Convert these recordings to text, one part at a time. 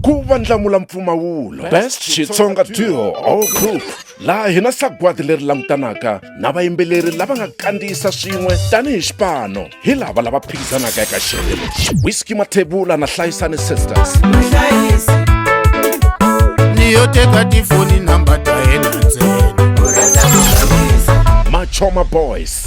ku vandlamula mpfumawulo Best Xitsonga Duo or Group, laha hina sagwadi leri langutanaka na vayimbeleri lava nga kandziyisa swin'we tanihi xipano hi lava lava phikizanaka eka xele lexi. Whiskey Mathebula na Hlayisani Sisters. Niyo teka tifoni namba ta yena ntsena. Machoma Boys.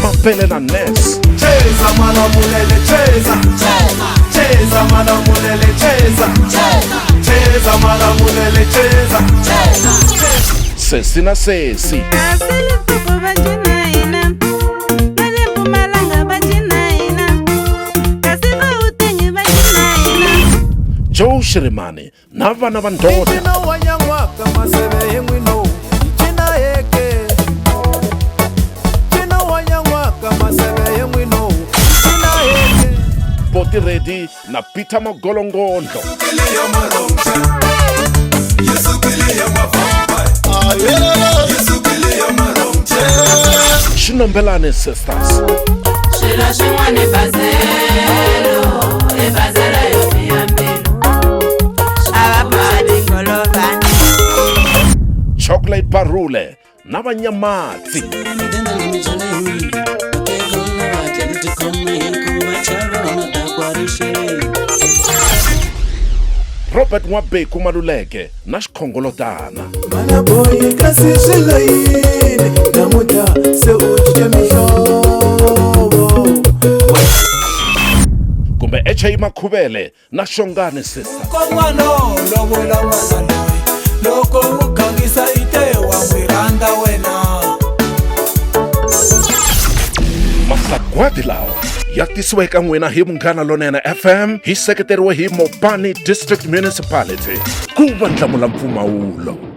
Mapele na Ness. Cheza mala mulele cheza. Cheza mala mulele cheza. Cheza mala mulele cheza. Sesi na Sesi. Joe Shirimani na vana va ndoda. Boti Ready na Peter Magolongondo. SNOMBHELANI Sisters. Chocolate Barule na Vanyamatsi. Robert Mwabeku Maluleke na Xikhongolotana. Kumbe H.A. Makhuvele na Xongani Sisters. Masagwadi lawa ya tisiwa eka n'wina hi Munghana Lonene FM, hi seketeriwe hi Mopani District Municipality. Ku vandlamula mpfumawulo.